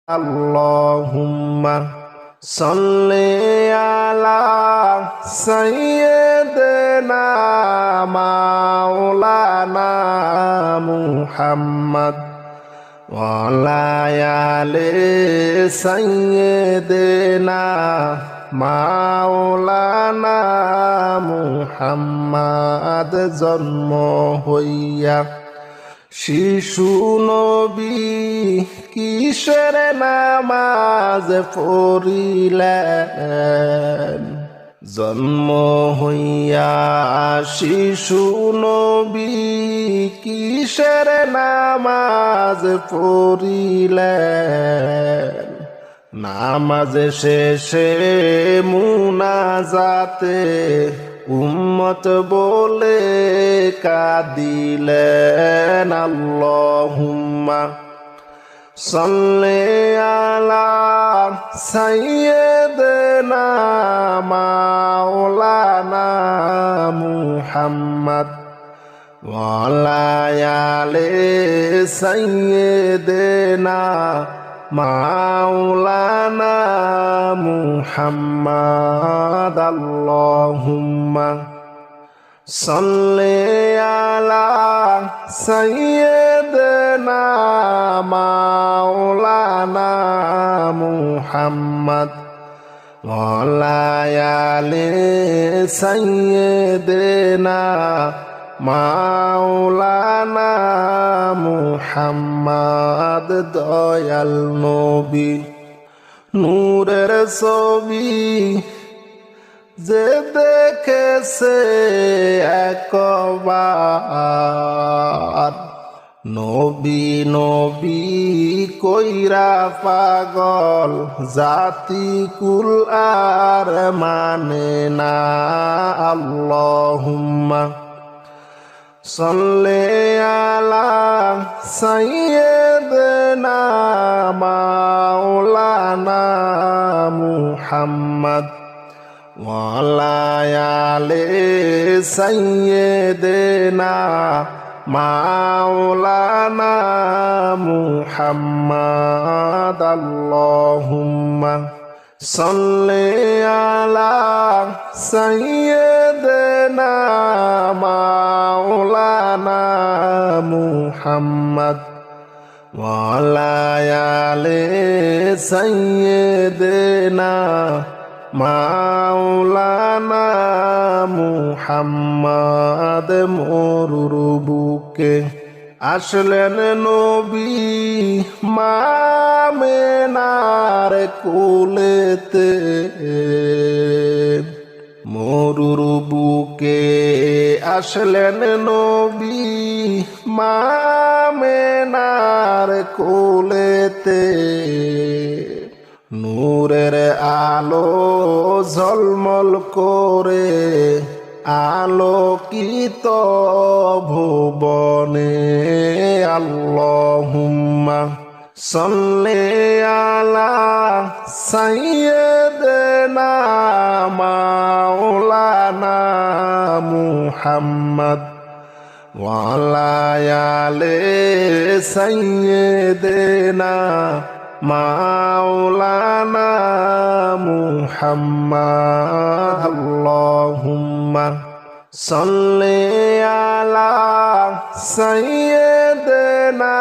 আল্লাহুম্মা সাল্লি আলা সাইয়্যিদিনা মাওলানা মুহাম্মদ ওয়া আলা আলি সাইয়্যিদিনা মাওলানা মুহাম্মদ। জন্ম হইয়া শিশু নবী কিসের নামাজ পড়িলেন? জন্ম হইয়া শিশু নবী কিসের নামাজ পড়িলেন? নামাজ শেষে মুনাজাতে উম্মত বলে কাঁদিলেন। আল্লাহুম্মা সাল্লি আলা সাইয়্যিদিনা মাওলানা মুহাম্মদ ওয়া আলা আলি সাইয়্যিদিনা মাওলানা মুহাম্মদ। আল্লাহুম্মা সাল্লি আলা সাইয়্যিদিনা মাওলানা মুহাম্মদ ওয়া আলা আলি সাইয়্যিদিনা মাওলানা মুহাম্মদ। দয়াল নবী নূরের ছবি যে দেখেছে একবার, নবী নবী কইরা পাগল জাতি কুল আর মানে না। আল্লাহুম্মা সাল্লি আলা সাইয়্যিদিনা মাওলানা মুহাম্মদ ওয়া আলা আলি সাইয়্যিদিনা মাওলানা মুহাম্মদ। আল্লাহুম্মা সাল্লি আলা সাইয়্যিদিনা মাওলানা মুহাম্মদ ওয়া আলা আলি সাইয়্যিদিনা মাওলানা মুহাম্মদ। মরুর বুকে আসলেন নবী মা আমেনার কোলেতে, মরুর বুকে আসলেন নবী মা আমেনার কোলেতে। নূরের আলো ঝলমল করে আলোকিত ভুবনে। আল্লাহুম্মা সাল্লি আলা সাইয়্যিদিনা মাওলানা মুহাম্মদ ওয়া আলা আলি সাইয়্যিদিনা মাওলানা মুহাম্মদ। আল্লাহুম্মা সাল্লি আলা সাইয়্যিদিনা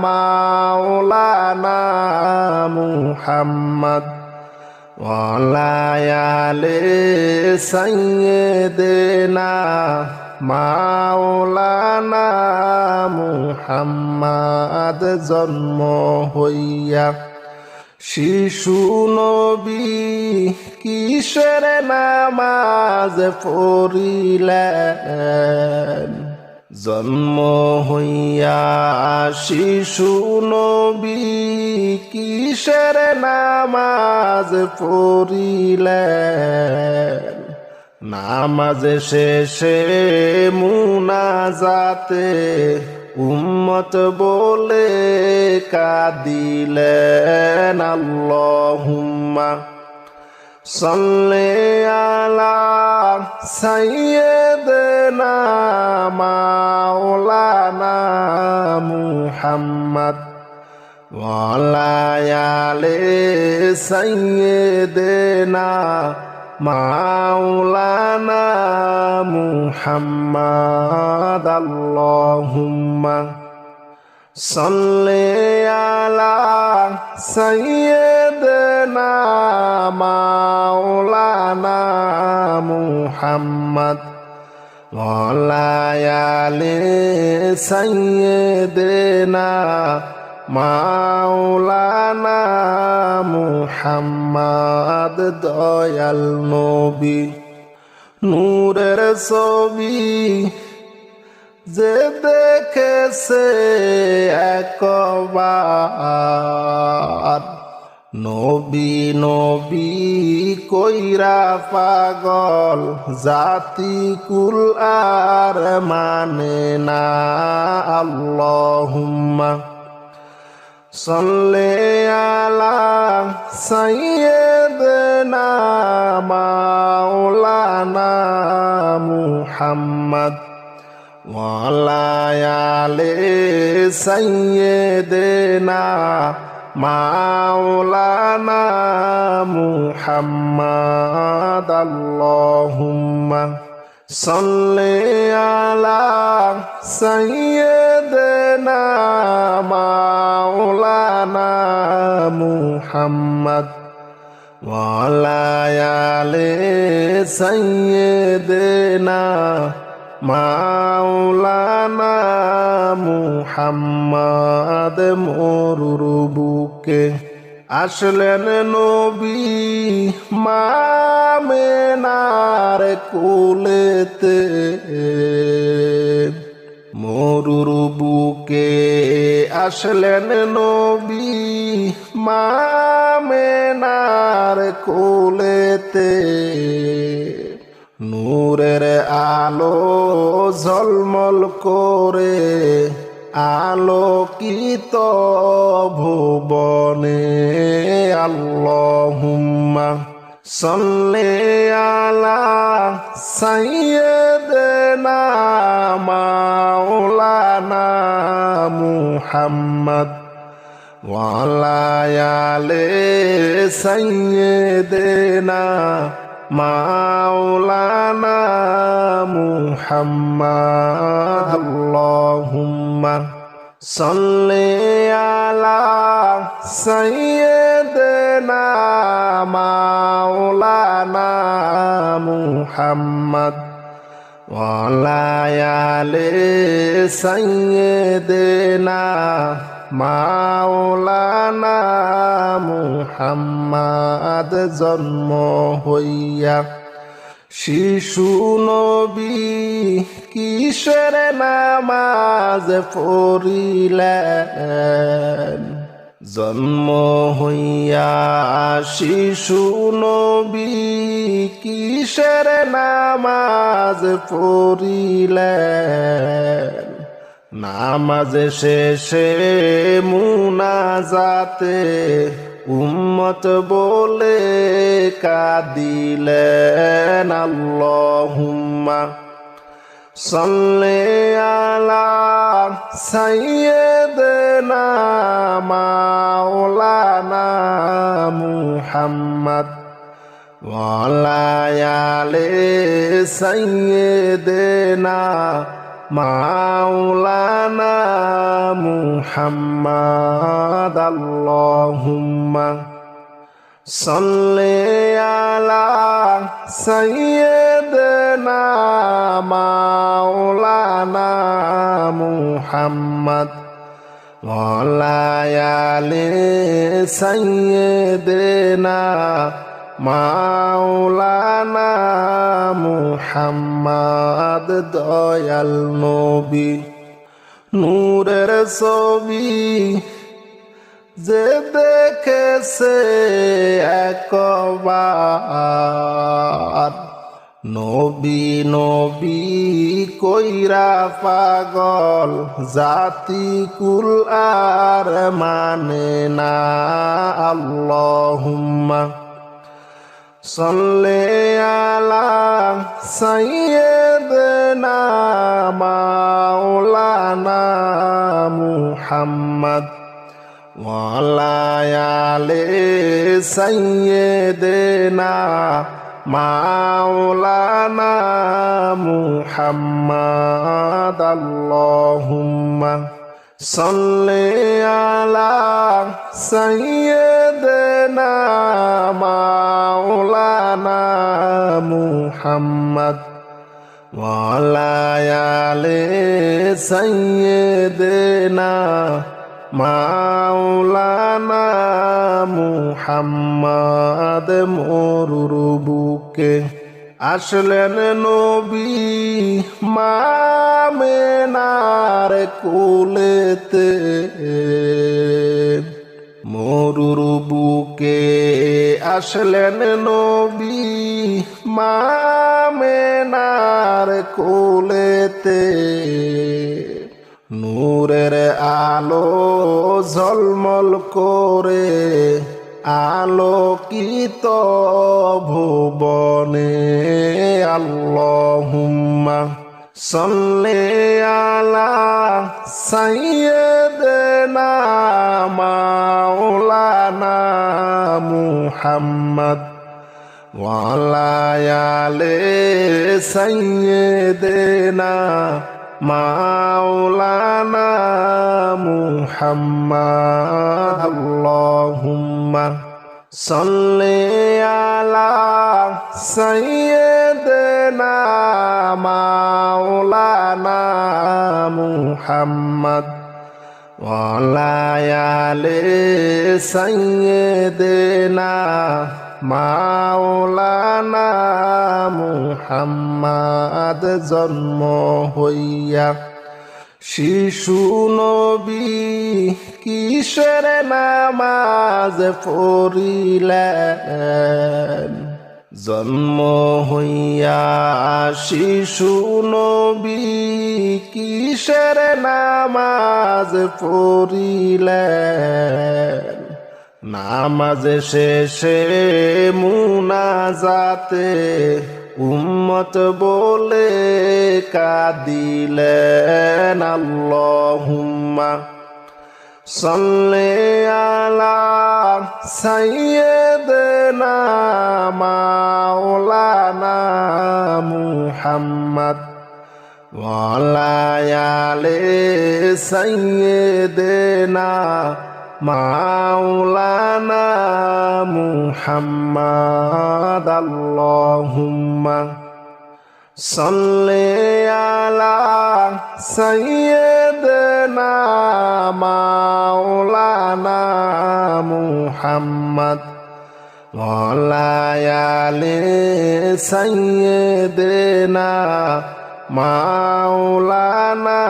মাওলানা মুহাম্মদ ওয়া আলা আলি সাইয়্যিদিনা মাওলানা মুহাম্মদ। জন্ম হইয়া শিশু নবী কিসের নামাজ পড়িলেন? জন্ম হইয়া শিশু নবী কিসের নামাজ পড়িলেন? নামাজ শেষে মুনাজাতে উম্মত বলে কাঁদিলেন। আল্লাহুম্মা সাল্লি আলা সাইয়্যিদিনা মাওলানা মুহাম্মদ ওয়ালায়ালে সাইয়্যিদিনা মাওলানা মুহাম্মাদ আল্লাহুম্মা সাল্লি আলা সাইয়্যিদিনা মাওলানা মুহাম্মাদ ওয়ালায়ালে সাইয়্যিদিনা মাওলানা মুহাম্মাদ দয়াল নবী নূরের ছবি যে দেখেছে একবার নবী নবী কইরা পাগল জাতি কুল আর মানে না আল্লাহুম্মা সাল্লি আলা সাইয়্যিদিনা মাওলানা মুহাম্মাদ ওয়ালা আলি সাইয়্যিদিনা মাওলানা মুহাম্মাদ আল্লাহুম্মা সাল্লি আলা সাইয়্যিদিনা মাওলানা মুহাম্মাদ ওয়ালা আলি সাইয়্যিদিনা মাওলানা মুহাম্মাদ মরুর বুকে আসলেন নবী মামেনার কোলেতে মরুর বুকে আসলেন নবী মামেনার কোলেতে নূরের আলো ঝলমল করে আলোকিত ভুবনে আল্লাহুম্মা সাল্লি আলা সাইয়্যিদিনা মাওলানা মুহাম্মাদ ওয়ালা আলি সাইয়্যিদিনা মাওলানা মুহাম্মাদ আল্লাহুম্মা সাল্লি আলা সাইয়্যিদিনা মাওলানা মুহাম্মাদ ওয়ালা আলি সাইয়্যিদিনা মাওলানা মুহাম্মাদ জন্ম হইয়া শিশু নবী কিসের নামাজ পড়িলেন জন্ম হইয়া শিশু নবী কিসের নামাজ পড়িলেন নামাজ শেষে মুনাজাতে উম্মত বলে কাঁদিলেন আল্লাহুম্মা সাল্লি আলা সাইয়্যিদিনা মাওলানা মুহাম্মাদ ওয়ালা আলি সাইয়্যিদিনা মাওলানা মুহাম্মাদ আল্লাহুম্মা সাল্লি আলা সাইয়্যিদিনা মাওলানা মুহাম্মাদ ওয়ালা আলি সাইয়্যিদিনা মাওলানা মুহাম্মাদ দয়াল নবী নূরের ছবি যে দেখেছে একবার নবী নবী কইরা পাগল জাতি কুল আর মানে না আল্লাহুম্মা সাল্লি আলা সাইয়্যিদিনা মাওলানা মুহাম্মাদ ওয়ালায়ালে সাইয়্যিদিনা মাওলানা মুহাম্মাদ আল্লাহুম্মা সাল্লি আলা সাইয়্যিদিনা মাওলানা মুহাম্মাদ ওয়ালায়ালে সাইয়্যিদিনা মাওলানা মুহাম্মাদ। মরুর বুকে আসলেন নবী মামেনার কোলেতে, মরুর বুকে আসলেন নবী মামেনার কোলেতে। নূরের আলো ঝলমল করে আলোকিত ভুবনে। আল্লাহুম্মা সাল্লি আলা সাইয়্যিদিনা মাওলানা মুহাম্মাদ ওয়ালায়ালে সাইয়্যিদিনা মাওলানা মুহাম্মাদ। আল্লাহুম্মা সাল্লি আলা সাইয়্যিদিনা মাওলানা মুহাম্মাদ ওয়ালায়ালে সাইয়্যিদিনা মাওলানা মুহাম্মাদ। জন্ম হইয়া শিশু নবী কিসের নামাজ পড়িলেন, জন্ম হইয়া শিশু নবী কিসের নামাজ পড়িলেন। নামাজ শেষে মুনাজাতে উম্মত বলে কাঁদিলেন। আল্লাহুম্মা সাল্লি আলা সাইয়্যিদিনা মাওলানা মুহাম্মাদ ওয়ালায়ালে সাইয়্যিদিনা মাওলানা মুহাম্মাদ। আল্লাহুম্মা সাল্লি আলা সাইয়্যিদিনা মাওলানা মুহাম্মাদ ওয়ালায়ালে সাইয়্যিদিনা মাওলানা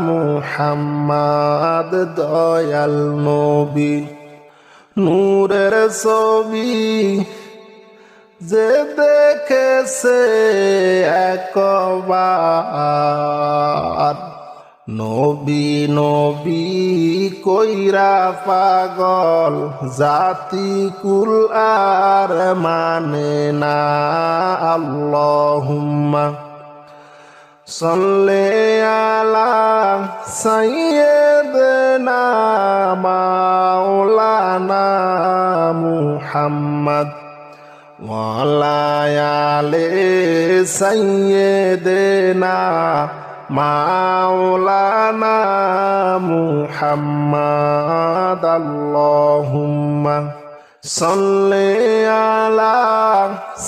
মুহাম্মাদ। দয়াল নবী নূরের ছবি যে দেখেছে একবার, নবী নবী কইরা পাগল জাতি কুল আর মানে না। আল্লাহুম্মা সাল্লি আলা সাইয়্যিদিনা মাওলানা মুহাম্মাদ ওয়ালায়ালে সাইয়্যিদিনা মাওলানা মুহাম্মাদ। আল্লাহুম্মা সাল্লি আলা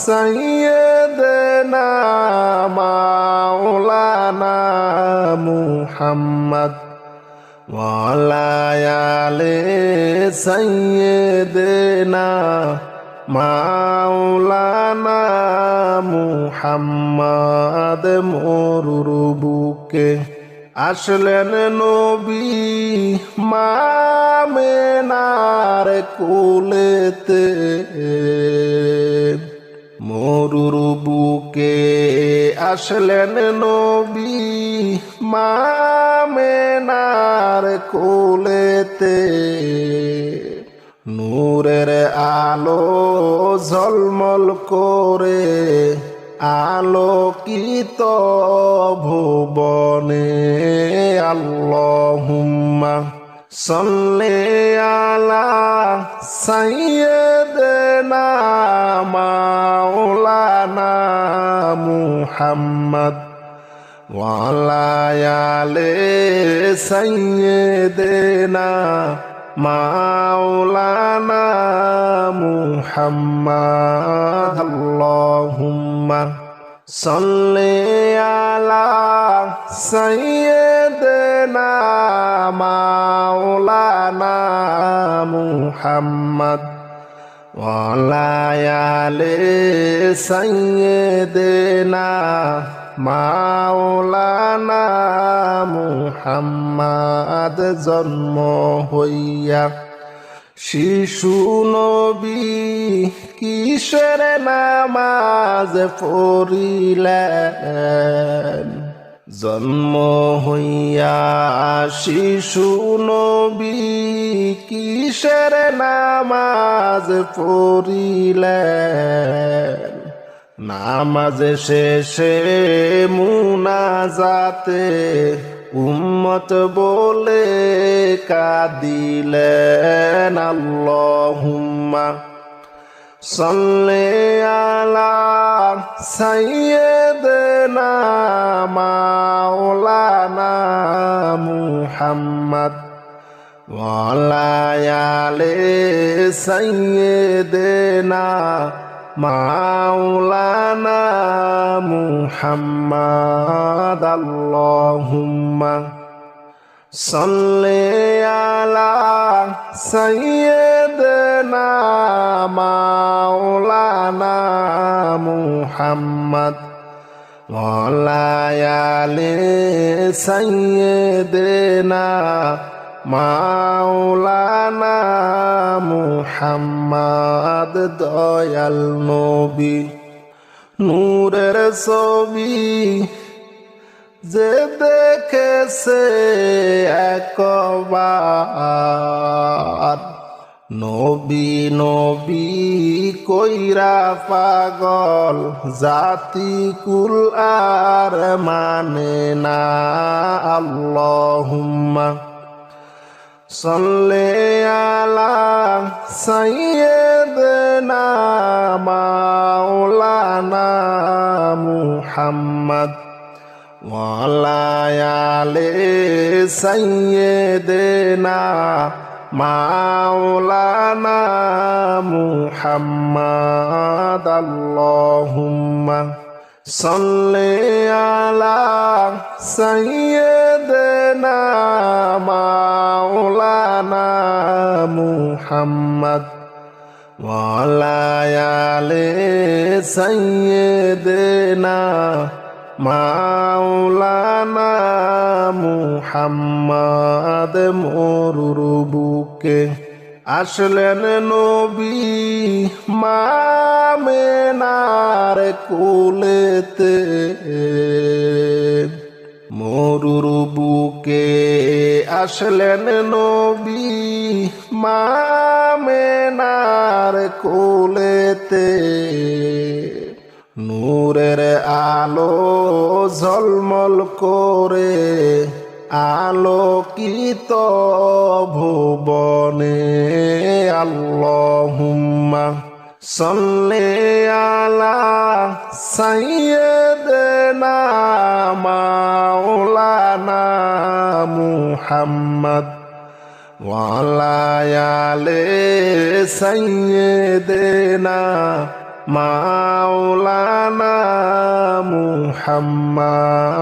সাইয়্যিদিনা মাওলানা মুহাম্মাদ ওয়ালায়ালে সাইয়্যিদিনা মাওলানা মুহাম্মাদ। মরুর বুকে আসলেন নবী মামেনার কোলেতে, মরুর বুকে আসলেন নবী মামেনার কোলেতে। নূরের আলো ঝলমল করে আলোকিত ভুবনে। আল্লাহুম্মা সাল্লি আলা সাইয়্যিদিনা মাওলানা মুহাম্মদ ওয়া আলা আলি সাইয়্যিদিনা মাওলানা মুহাম্মদ আল্লাহুম্মা সাল্লি আলা সাইয়্যিদিনা মাওলানা মুহাম্মদ ওয়া আলা আলি সাইয়্যিদিনা মাওলানা মুহাম্মদ জন্ম হইয়া শিশু নবী কিসের নামাজ পড়িলেন জন্ম হইয়া শিশু নবী কিসের নামাজ পড়িলেন নামাজ শেষে মুনাজাতে উম্মত বলে কাঁদিলেন আল্লাহুম্মা সাল্লি আলা সাইয়্যিদিনা মাওলানা মুহাম্মদ ওয়া আলা আলি সাইয়্যিদিনা মাওলানা মুহাম্মদ আল্লাহুম্মা সাল্লি আলা সাইয়্যিদিনা মাওলানা মুহাম্মদ ওয়া আলা আলি সাইয়্যিদিনা মাওলানা মুহাম্মদ দয়াল নবী নূরের ছবি যে দেখেছে একবার নবী নবী কইরা পাগল জাতি কুল আর মানে না আল্লাহুম্মা সাল্লি আলা সাইয়্যিদিনা মাওলানা মুহাম্মদ ওয়া আলা আলি সাইয়্যিদিনা মাওলানা মুহাম্মদ আল্লাহুম্মা সাল্লি আলা সাইয়্যিদিনা মাওলানা মুহাম্মদ ওয়া আলা আলি সাইয়্যিদিনা মাওলানা মুহাম্মদ মরুর বুকে আসলেন নবী মা আমেনার কোলেতে মরুর বুকে আসলেন নবী মা আমেনার কোলেতে নূরের আলো ঝলমল করে আলোকিত ভুবনে আল্লাহুম্মা সাল্লি আলা সাইয়্যিদিনা মাওলানা মুহাম্মদ ওয়া আলা আলি সাইয়্যিদিনা মাওলানা মুহাম্মদ।